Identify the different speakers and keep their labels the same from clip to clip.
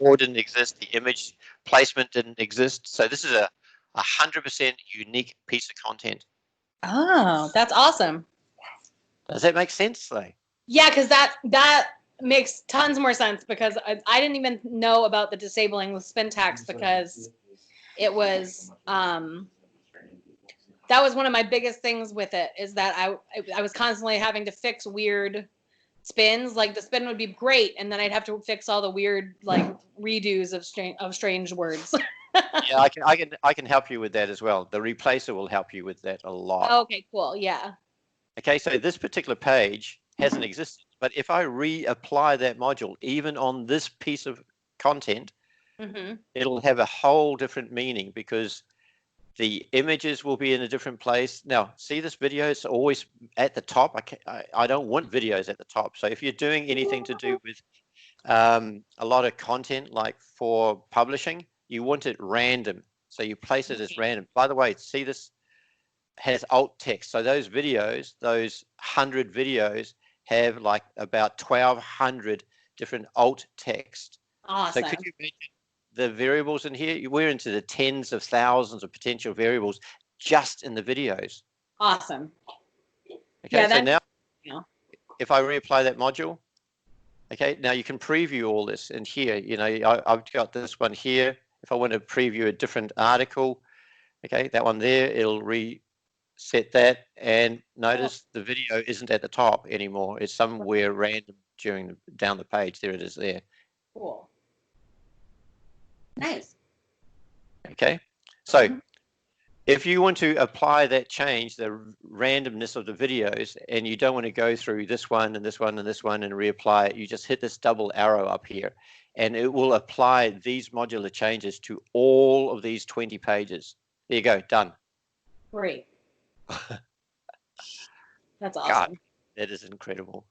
Speaker 1: before didn't exist. The image placement didn't exist. So this is a 100% unique piece of content.
Speaker 2: Oh, that's awesome.
Speaker 1: Does that make sense, though?
Speaker 2: Yeah, because that makes tons more sense, because I didn't even know about the disabling with spintext, because it was that was one of my biggest things with it, is that I was constantly having to fix weird spins. Like the spin would be great, and then I'd have to fix all the weird like redos of strange words.
Speaker 1: Yeah, I can help you with that as well. The replacer will help you with that a lot.
Speaker 2: Okay, cool. Yeah.
Speaker 1: Okay, so this particular page hasn't existed, but if I reapply that module, even on this piece of content, it'll have a whole different meaning, because the images will be in a different place. Now, see this video? It's always at the top. I don't want videos at the top. So if you're doing anything to do with a lot of content, like for publishing, you want it random. So you place it as random. By the way, see this has alt text. So those videos, those 100 videos, have like about 1,200 different alt text.
Speaker 2: Awesome.
Speaker 1: So could you imagine the variables in here? We're into the tens of thousands of potential variables just in the videos.
Speaker 2: Awesome.
Speaker 1: Okay, yeah, so now if I reapply that module, okay, now you can preview all this in here. You know, I've got this one here. If I want to preview a different article, okay, that one there, it'll reset that, and notice the video isn't at the top anymore. It's somewhere random down the page. There it is there.
Speaker 2: Cool. Nice.
Speaker 1: Okay, so if you want to apply that change, the randomness of the videos, and you don't want to go through this one and this one and this one and reapply it, you just hit this double arrow up here, and it will apply these modular changes to all of these 20 pages. There you go, done.
Speaker 2: Great. That's awesome.
Speaker 1: God, that is incredible.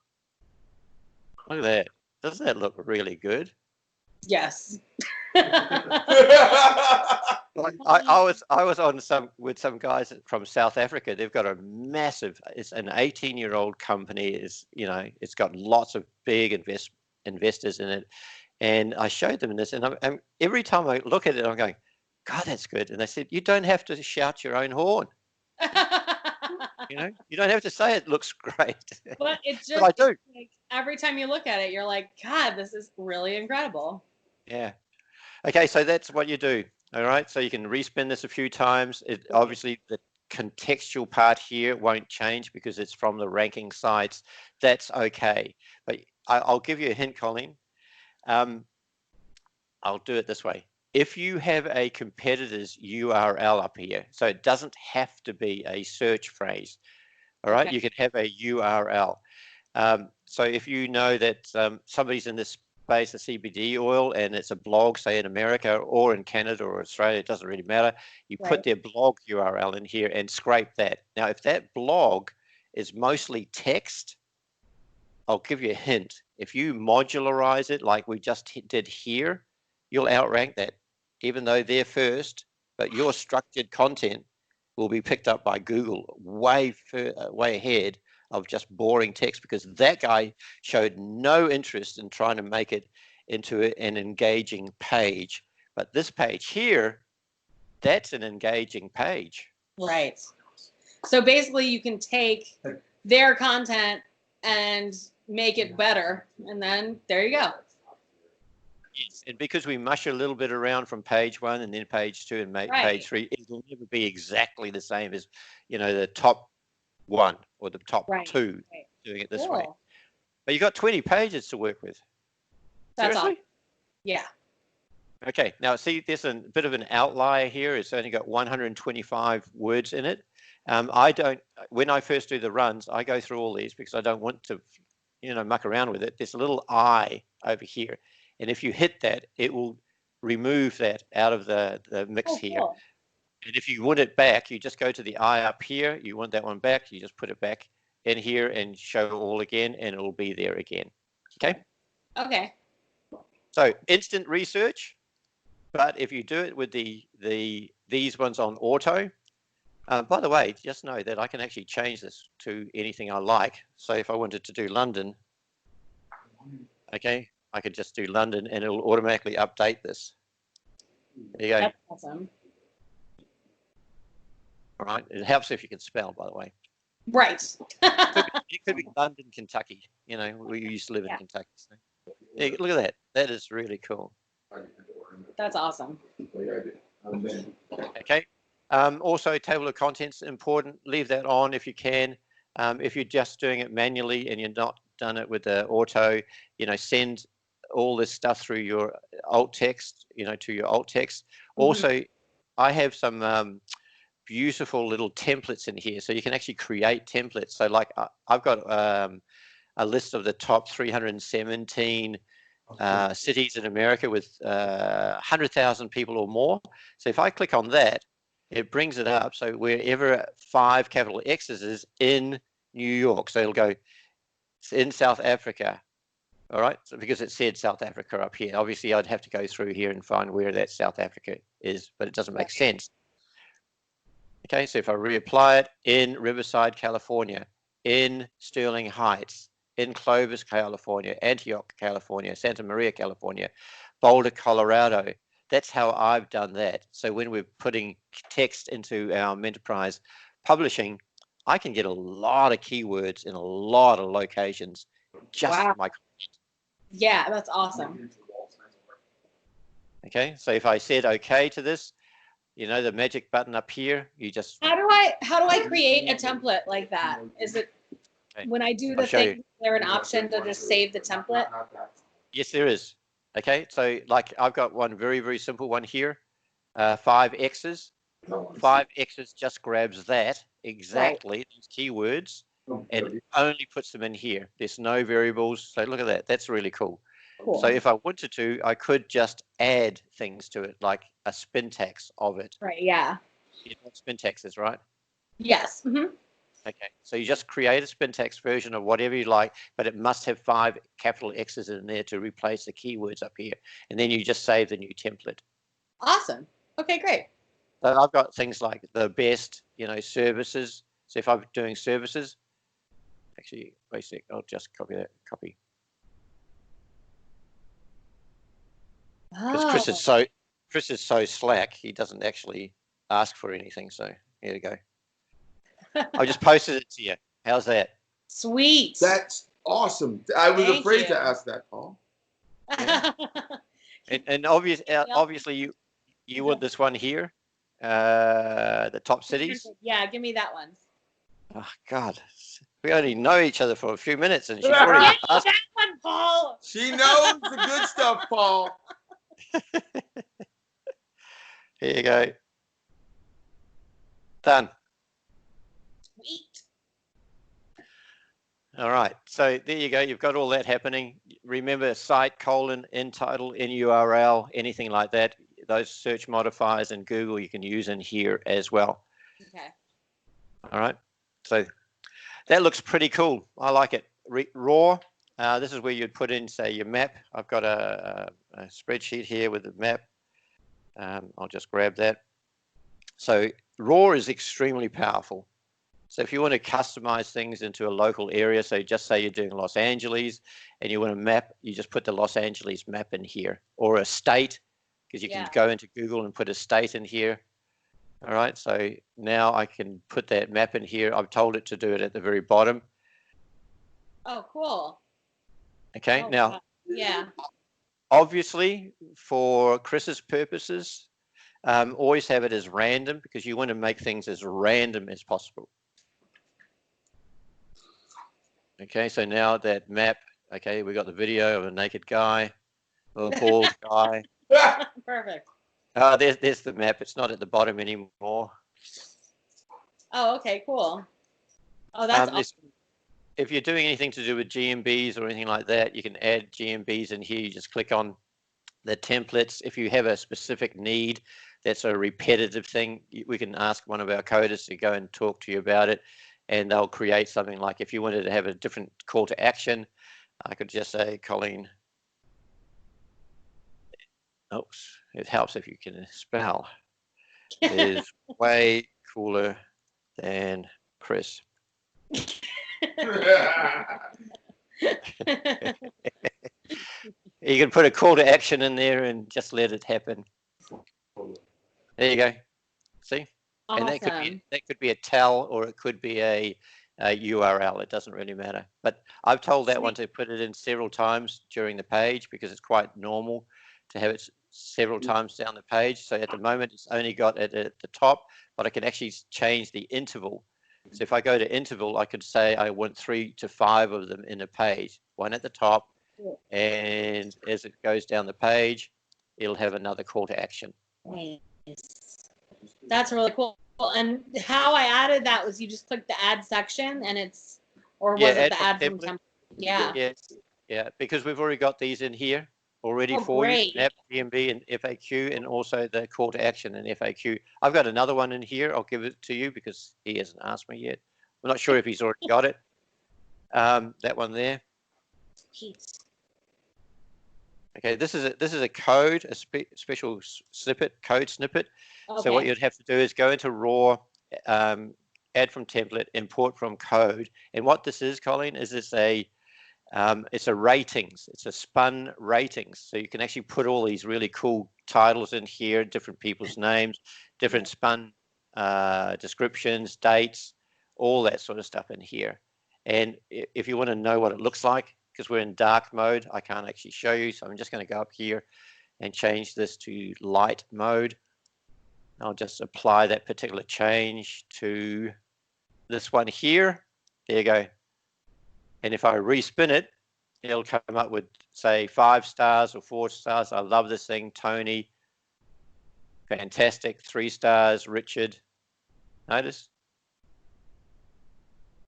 Speaker 1: Look at that. Doesn't that look really good?
Speaker 2: Yes.
Speaker 1: I was on with some guys from South Africa. They've got a massive, it's an 18-year-old company. It's got lots of big investors in it. And I showed them this, and every time I look at it, I'm going, God, that's good. And they said, you don't have to shout your own horn. You don't have to say it looks great.
Speaker 2: But it's just,
Speaker 1: but I do.
Speaker 2: Like, every time you look at it, you're like, God, this is really incredible.
Speaker 1: Yeah. Okay, so that's what you do. All right, so you can respin this a few times. Obviously, the contextual part here won't change because it's from the ranking sites. That's okay. But I'll give you a hint, Colleen. I'll do it this way. If you have a competitor's URL up here, so it doesn't have to be a search phrase, all right? Okay. You can have a URL. So if you know that somebody's in this space, a CBD oil, and it's a blog, say in America or in Canada or Australia, it doesn't really matter. You put their blog URL in here and scrape that. Now, if that blog is mostly text, I'll give you a hint. If you modularize it like we just did here, you'll outrank that, even though they're first, but your structured content will be picked up by Google way ahead of just boring text, because that guy showed no interest in trying to make it into an engaging page. But this page here, that's an engaging page. Right.
Speaker 2: So basically you can take their content and make it better, and then there you go.
Speaker 1: Yes, and because we mush a little bit around from page 1 and then page 2 and page 3, it'll never be exactly the same as, the top 1 or the top 2 doing it this way. But you've got 20 pages to work with.
Speaker 2: That's
Speaker 1: Seriously?
Speaker 2: Awesome. Yeah.
Speaker 1: Okay, now see, there's a bit of an outlier here. It's only got 125 words in it. When I first do the runs, I go through all these because I don't want to, muck around with it. There's a little I over here. And if you hit that, it will remove that out of the mix here. Cool. And if you want it back, you just go to the I up here. You want that one back, you just put it back in here and show all again, and it will be there again. Okay?
Speaker 2: Okay.
Speaker 1: So instant research, but if you do it with these ones on auto, by the way, just know that I can actually change this to anything I like. So if I wanted to do London, okay, I could just do London and it'll automatically update this. There you go.
Speaker 2: That's awesome.
Speaker 1: All right. It helps if you can spell, by the way.
Speaker 2: Right.
Speaker 1: It could be London, Kentucky. You know, we used to live in Kentucky. So. Yeah, look at that. That is really cool.
Speaker 2: That's awesome.
Speaker 1: Okay. Also, table of contents important. Leave that on if you can. If you're just doing it manually and you're not done it with the auto, you know, send all this stuff through your alt text, you know, to your alt text. Also, I have some beautiful little templates in here, so you can actually create templates. So like I've got a list of the top 317 cities in America with 100,000 people or more. So if I click on that, it brings it up. So wherever 5 capital X's is in New York, so it'll go in South Africa. All right, so because it said South Africa up here, obviously I'd have to go through here and find where that South Africa is, but it doesn't make sense. Okay, so if I reapply it in Riverside, California, in Sterling Heights, in Clovis, California, Antioch, California, Santa Maria, California, Boulder, Colorado, that's how I've done that. So when we're putting text into our Menterprise publishing, I can get a lot of keywords in a lot of locations just for my content.
Speaker 2: Yeah, that's awesome.
Speaker 1: Okay, so if I said okay to this, you know, the magic button up here, you just...
Speaker 2: How do I create a template like that? Is it when I do the thing, is there an option to just save the template?
Speaker 1: Yes, there is. Okay, so like I've got one very, very simple one here, 5 X's. 5 X's just grabs that exactly, these keywords, and only puts them in here. There's no variables. So look at that. That's really cool. So if I wanted to, I could just add things to it, like a spintext of it.
Speaker 2: Right, yeah.
Speaker 1: You know what spintext is, right?
Speaker 2: Yes.
Speaker 1: Okay, so you just create a spintext version of whatever you like, but it must have 5 capital X's in there to replace the keywords up here. And then you just save the new template.
Speaker 2: Awesome. Okay, great.
Speaker 1: So I've got things like the best, you know, services. So if I'm doing services, actually, wait a sec, I'll just copy that, copy. Because Chris is so slack, he doesn't actually ask for anything. So here we go. I just posted it to you. How's that?
Speaker 2: Sweet.
Speaker 3: That's awesome. I was afraid to ask that, Paul.
Speaker 1: Yeah. and obviously you want this one here, the top cities.
Speaker 2: Yeah, give me that one.
Speaker 1: Oh God, we only know each other for a few minutes, and she's already asked.
Speaker 2: That one, Paul.
Speaker 3: She knows the good stuff, Paul.
Speaker 1: Here you go. Done.
Speaker 2: Sweet.
Speaker 1: All right, so there you go. You've got all that happening. Remember, site, colon, in title, in URL, anything like that. Those search modifiers in Google you can use in here as well.
Speaker 2: Okay.
Speaker 1: All right, so that looks pretty cool. I like it. Raw. This is where you'd put in, say, your map. I've got a spreadsheet here with the map. I'll just grab that. So raw is extremely powerful. So if you want to customize things into a local area, so just say you're doing Los Angeles and you want to map, you just put the Los Angeles map in here, or a state, because you can go into Google and put a state in here. All right, so now I can put that map in here. I've told it to do it at the very bottom.
Speaker 2: Oh, cool.
Speaker 1: Okay, now,
Speaker 2: wow. Yeah.
Speaker 1: Obviously, for Chris's purposes, always have it as random, because you want to make things as random as possible. Okay, so now that map, okay, we got the video of a naked guy, or a bald guy.
Speaker 2: Perfect.
Speaker 1: There's the map. It's not at the bottom anymore.
Speaker 2: Oh, okay, cool. Oh, that's awesome.
Speaker 1: If you're doing anything to do with GMBs or anything like that, you can add GMBs in here. You just click on the templates. If you have a specific need, that's a repetitive thing, we can ask one of our coders to go and talk to you about it, and they'll create something. Like if you wanted to have a different call to action, I could just say, Colleen. Oops, it helps if you can spell. Is way cooler than Chris. You can put a call to action in there and just let it happen. There you go. See?
Speaker 2: Awesome.
Speaker 1: And that could be a tell, or it could be a URL. It doesn't really matter. But I've told that one to put it in several times during the page, because it's quite normal to have it several times down the page. So at the moment, it's only got it at the top, but I can actually change the interval. So if I go to interval, I could say I want 3 to 5 of them in a page, one at the top, and as it goes down the page, it'll have another call to action.
Speaker 2: Nice. That's really cool. And how I added that was you just click the add section and it's, or was it the add from template? Yeah.
Speaker 1: Yeah, because we've already got these in here already for
Speaker 2: great.
Speaker 1: you, GMB and FAQ, and also the call to action and FAQ. I've got another one in here. I'll give it to you because he hasn't asked me yet. I'm not sure if he's already got it. That one there.
Speaker 2: Peace.
Speaker 1: Okay, this is a code, a special snippet, code snippet. Okay. So what you'd have to do is go into raw, add from template, import from code. And what this is, Colleen, is it's a ratings. It's a spun ratings. So you can actually put all these really cool titles in here, different people's names, different spun descriptions, dates, all that sort of stuff in here. And if you want to know what it looks like, because we're in dark mode, I can't actually show you. So I'm just going to go up here and change this to light mode. I'll just apply that particular change to this one here. There you go. And if I respin it, it'll come up with, say, 5 stars or 4 stars. I love this thing. Tony, fantastic. 3 stars. Richard, notice?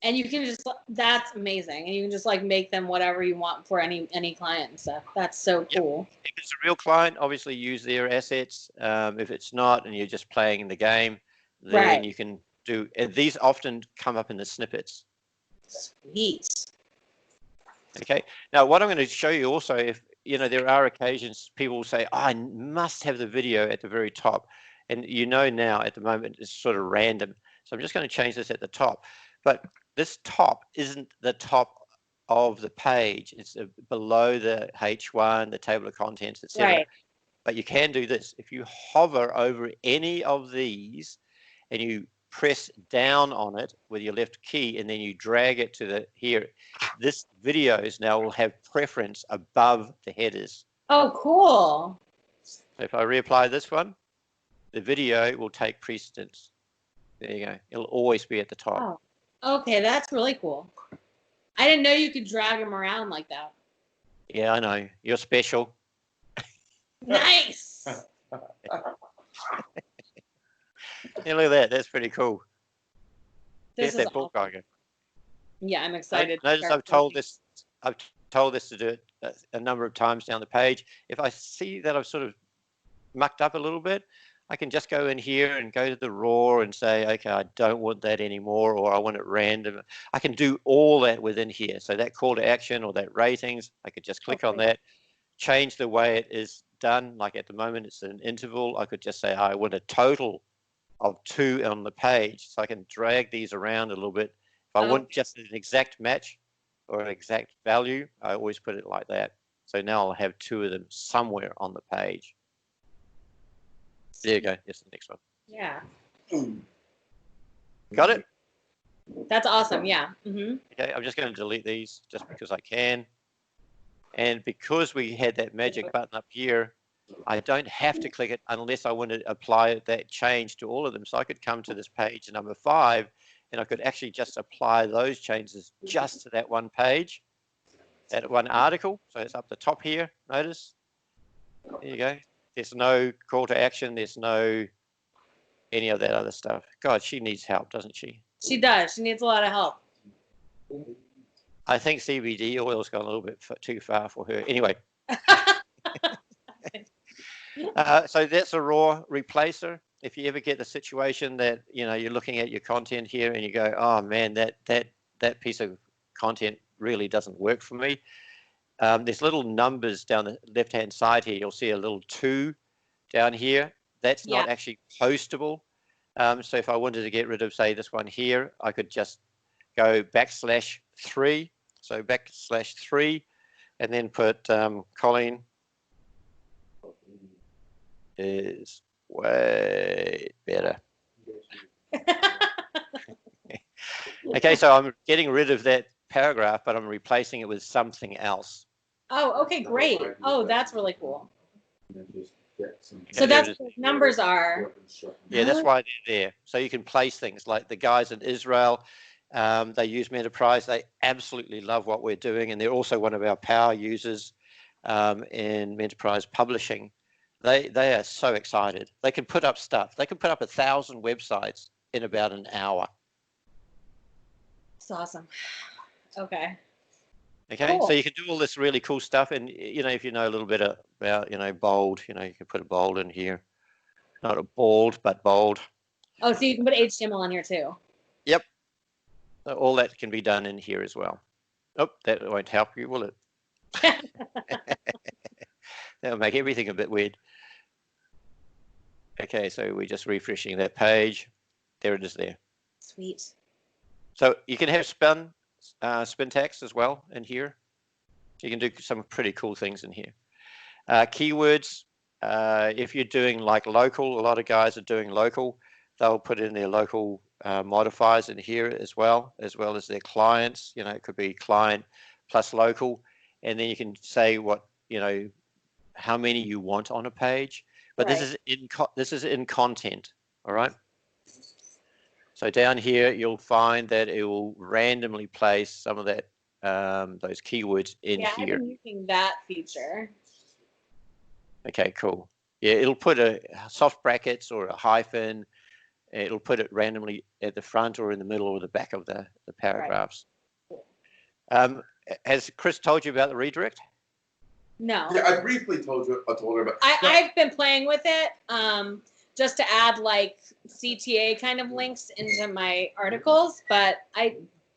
Speaker 2: And you can just, that's amazing. And you can just like make them whatever you want for any client and stuff. That's so cool.
Speaker 1: If it's a real client, obviously use their assets. If it's not, and you're just playing the game, then you can do, and these often come up in the snippets.
Speaker 2: Sweet.
Speaker 1: Okay. Now, what I'm going to show you also, if you know, there are occasions people will say, oh, I must have the video at the very top. And you know now at the moment it's sort of random. So I'm just going to change this at the top. But this top isn't the top of the page. It's below the H1, the table of contents, etc. Right. But you can do this. If you hover over any of these and you press down on it with your left key and then you drag it to the here, this videos now will have preference above the headers.
Speaker 2: Oh, cool.
Speaker 1: So if I reapply this one, the video will take precedence. There you go. It'll always be at the top.
Speaker 2: Oh. Okay, that's really cool. I didn't know you could drag them around like that.
Speaker 1: Yeah, I know. You're special.
Speaker 2: Nice.
Speaker 1: Yeah, look at that. That's pretty cool.
Speaker 2: This
Speaker 1: There's that
Speaker 2: is
Speaker 1: book
Speaker 2: awesome. Yeah, I'm excited.
Speaker 1: Notice I've told this to do it a number of times down the page. If I see that I've sort of mucked up a little bit, I can just go in here and go to the raw and say, okay, I don't want that anymore, or I want it random. I can do all that within here. So that call to action or that ratings, I could just click on that, change the way it is done. Like at the moment, it's an interval. I could just say, I want a total of 2 on the page. So I can drag these around a little bit. If I want just an exact match or an exact value, I always put it like that. So now I'll have 2 of them somewhere on the page. There you go. Here's the next one.
Speaker 2: Yeah.
Speaker 1: Got it?
Speaker 2: That's awesome. Yeah. Mm-hmm.
Speaker 1: Okay, I'm just going to delete these just because I can. And because we had that magic button up here, I don't have to click it unless I want to apply that change to all of them. So I could come to this page number 5 and I could actually just apply those changes just to that one page, that one article. So it's up the top here, notice. There you go. There's no call to action. There's no any of that other stuff. God, she needs help, doesn't she?
Speaker 2: She does. She needs a lot of help.
Speaker 1: I think CBD oil's gone a little bit too far for her. Anyway. So that's a raw replacer. If you ever get the situation that, you know, you're looking at your content here and you go, oh man, that piece of content really doesn't work for me. There's little numbers down the left-hand side here. You'll see a little 2 down here. That's not actually postable. So if I wanted to get rid of, say, this one here, I could just go /3. So /3, and then put Colleen is way better. Okay, so I'm getting rid of that paragraph, but I'm replacing it with something else.
Speaker 2: Oh, okay, great. Oh, that's really cool.
Speaker 1: Okay,
Speaker 2: So that's what those numbers are.
Speaker 1: Yeah, that's why they're there. So you can place things like the guys in Israel. They use Menterprise. They absolutely love what we're doing, and they're also one of our power users in Menterprise publishing. They are so excited. They can put up stuff. They can put up 1,000 websites in about an hour.
Speaker 2: It's awesome. Okay.
Speaker 1: Okay,
Speaker 2: cool.
Speaker 1: So you can do all this really cool stuff, and if you know a little bit about bold, you can put a bold in here. Not a bald, but bold.
Speaker 2: Oh, so you can put HTML on here too.
Speaker 1: Yep. So all that can be done in here as well. Oh, that won't help you, will it? That'll make everything a bit weird. Okay, so we're just refreshing that page. There it is there.
Speaker 2: Sweet.
Speaker 1: So you can have spintext as well in here. So you can do some pretty cool things in here. Keywords, if you're doing like local, a lot of guys are doing local. They'll put in their local modifiers in here as well as their clients. It could be client plus local, and then you can say what how many you want on a page. But
Speaker 2: Right.
Speaker 1: this is in content. All right. So down here you'll find that it will randomly place some of that those keywords in here.
Speaker 2: I've been using that feature.
Speaker 1: Okay, cool. Yeah, it'll put a soft brackets or a hyphen. It'll put it randomly at the front or in the middle or the back of the paragraphs. Right. Has Chris told you about the redirect?
Speaker 2: No.
Speaker 3: Yeah, I briefly told her about.
Speaker 2: I've been playing with it just to add like CTA kind of links into my articles, but I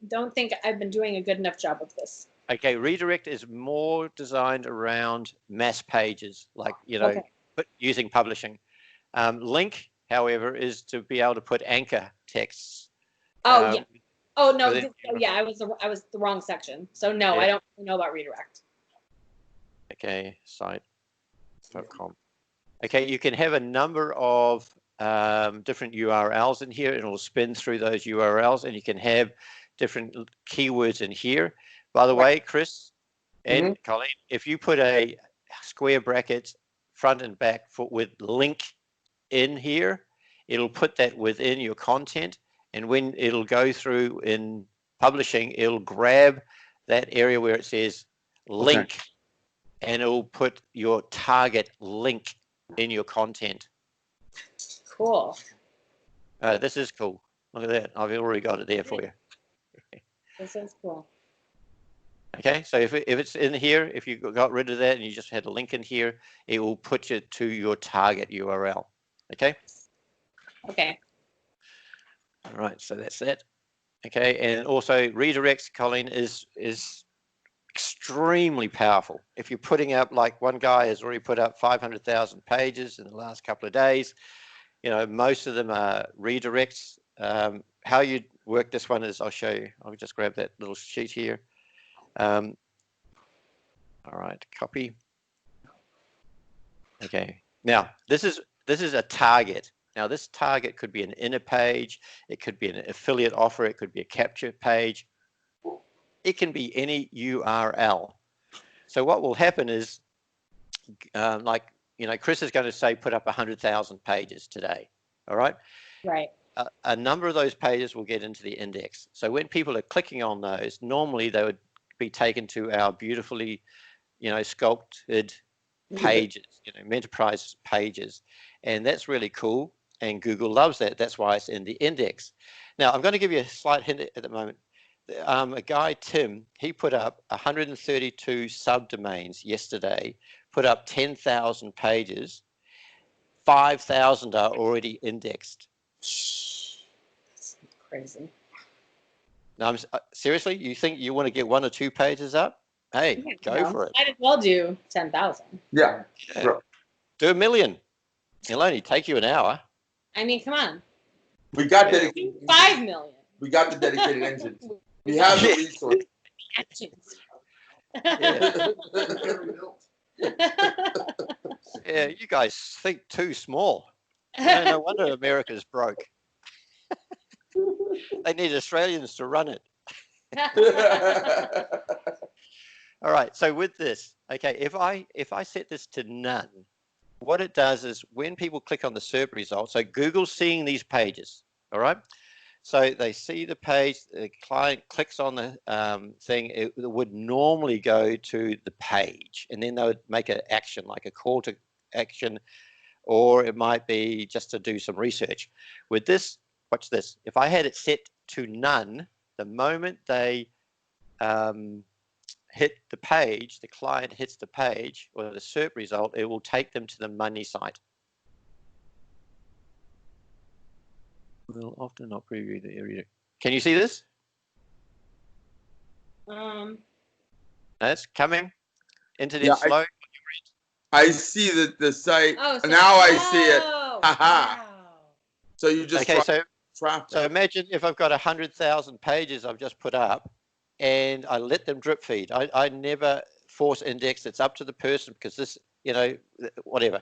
Speaker 2: don't think I've been doing a good enough job of this.
Speaker 1: Okay, redirect is more designed around mass pages, like using publishing. Link, however, is to be able to put anchor texts.
Speaker 2: Oh yeah. Oh no. I was the wrong section. So no, yeah. I don't know about redirect.
Speaker 1: Okay, site.com. Okay, you can have a number of different URLs in here, and it'll spin through those URLs, and you can have different keywords in here. By the way, Chris and Colleen, if you put a square brackets front and back with link in here, it'll put that within your content, and when it'll go through in publishing, it'll grab that area where it says link, and it'll put your target link in your content.
Speaker 2: Cool.
Speaker 1: This is cool. Look at that. I've already got it there for you.
Speaker 2: This is cool.
Speaker 1: Okay, so if it's in here, if you got rid of that and you just had a link in here, it will put you to your target URL. Okay?
Speaker 2: Okay.
Speaker 1: All right, so that's that. Okay, and also redirects, Colleen, is extremely powerful. If you're putting up, like one guy has already put up 500,000 pages in the last couple of days, most of them are redirects. How you work this one is, I'll show you. I'll just grab that little sheet here. All right, copy. Okay, now this is a target. Now this target could be an inner page, it could be an affiliate offer, it could be a capture page. It can be any URL. So what will happen is, Chris is going to say put up 100,000 pages today. All right.
Speaker 2: Right.
Speaker 1: A number of those pages will get into the index. So when people are clicking on those, normally they would be taken to our beautifully, sculpted pages, Menterprise pages, and that's really cool. And Google loves that. That's why it's in the index. Now I'm going to give you a slight hint at the moment. A guy, Tim, he put up 132 subdomains yesterday, put up 10,000 pages. 5,000 are already indexed.
Speaker 2: That's crazy.
Speaker 1: Now, seriously, you think you want to get 1 or 2 pages up? Hey, go for it.
Speaker 2: Might as well do 10,000.
Speaker 3: Yeah. Sure.
Speaker 1: Do 1 million. It'll only take you an hour.
Speaker 2: I mean, come on.
Speaker 3: We got dedicated.
Speaker 2: 5 million.
Speaker 3: We got the dedicated engines. We have the resources.
Speaker 1: Yeah. Yeah, you guys think too small. No wonder America's broke. They need Australians to run it. All right, so with this, okay, if I set this to none, what it does is when people click on the SERP results, so Google's seeing these pages, all right? So they see the page, the client clicks on the thing, it would normally go to the page, and then they would make an action, like a call to action, or it might be just to do some research. With this, watch this, if I had it set to none, the moment they hit the page, the client hits the page or the SERP result, it will take them to the money site. Will often not preview the area. Can you see this? That's coming. Internet slow.
Speaker 3: I see the site. Oh, so now I see it. Wow. So you just
Speaker 1: so imagine if I've got 100,000 pages I've just put up, and I let them drip feed. I never force index. It's up to the person because this, you know, whatever.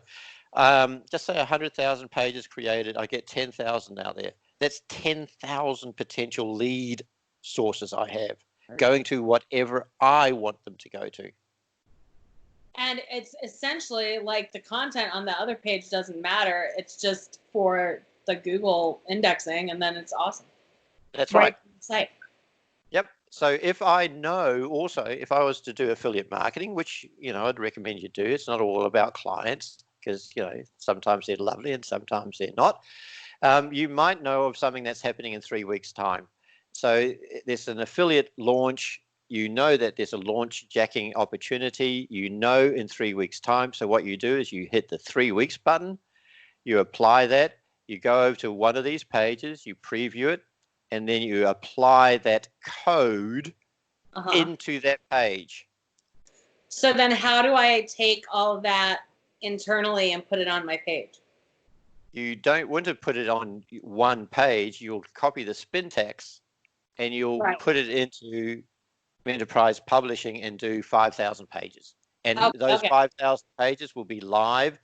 Speaker 1: Just say 100,000 pages created. I get 10,000 out there. That's 10,000 potential lead sources I have going to whatever I want them to go to.
Speaker 2: And it's essentially like the content on the other page doesn't matter. It's just for the Google indexing, and then it's awesome.
Speaker 1: That's right.
Speaker 2: Site.
Speaker 1: Yep. So if I know also, if I was to do affiliate marketing, which, you know, I'd recommend you do, it's not all about clients because, you know, sometimes they're lovely and sometimes they're not. You might know of something that's happening in 3 weeks' time. So there's an affiliate launch. You know that there's a launch jacking opportunity. You know in 3 weeks' time. So what you do is you hit the 3 weeks button. You apply that. You go over to one of these pages. You preview it. And then you apply that code into that page.
Speaker 2: So then how do I take all of that internally and put it on my page?
Speaker 1: You don't want to put it on one page. You'll copy the spintext and you'll put it into Menterprise Publishing and do 5,000 pages. And those 5,000 pages will be live,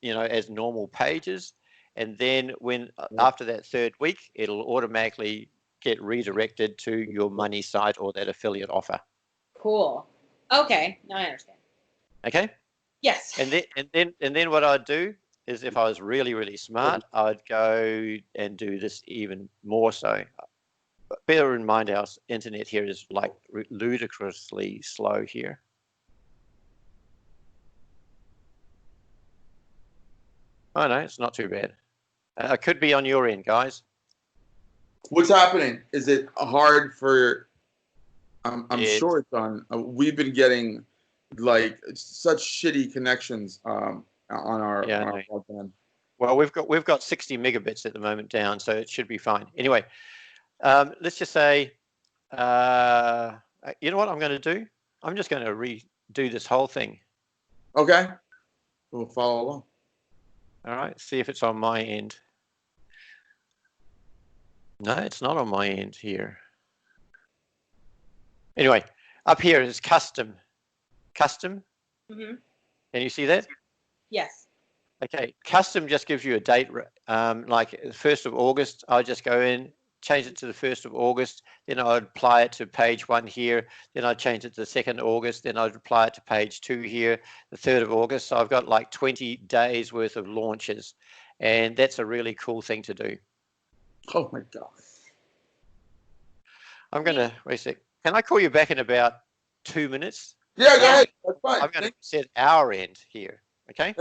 Speaker 1: you know, as normal pages. And then when after that third week, it'll automatically get redirected to your money site or that affiliate offer.
Speaker 2: Cool. Okay, now I understand.
Speaker 1: Okay.
Speaker 2: Yes.
Speaker 1: And then what I'd do is, if I was really, really smart, I'd go and do this even more so. Bear in mind, our internet here is like ludicrously slow here. Oh no, it's not too bad. It could be on your end, guys.
Speaker 3: What's happening? Is it hard for? I'm sure it's on. We've been getting like such shitty connections on our broadband.
Speaker 1: Well, we've got 60 megabits at the moment down, so it should be fine. Anyway, let's just say, you know what I'm going to do? I'm just going to redo this whole thing.
Speaker 3: Okay, we'll follow along.
Speaker 1: All right, see if it's on my end. No, it's not on my end here. Anyway, up here is custom. Custom?
Speaker 2: Mm-hmm.
Speaker 1: Can you see that?
Speaker 2: Yes.
Speaker 1: Okay, custom just gives you a date, like 1st of August. I'll just go in, change it to the 1st of August, then I'd apply it to page 1 here, then I'd change it to the 2nd of August, then I'd apply it to page 2 here, the 3rd of August. So I've got like 20 days worth of launches, and that's a really cool thing to do.
Speaker 3: Oh my God.
Speaker 1: I'm going to, wait a sec. Can I call you back in about 2 minutes?
Speaker 3: Yeah, go ahead. That's fine.
Speaker 1: I'm going to set our end here, okay?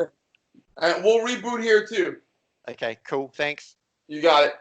Speaker 3: And we'll reboot here too.
Speaker 1: Okay, cool. Thanks.
Speaker 3: You got it.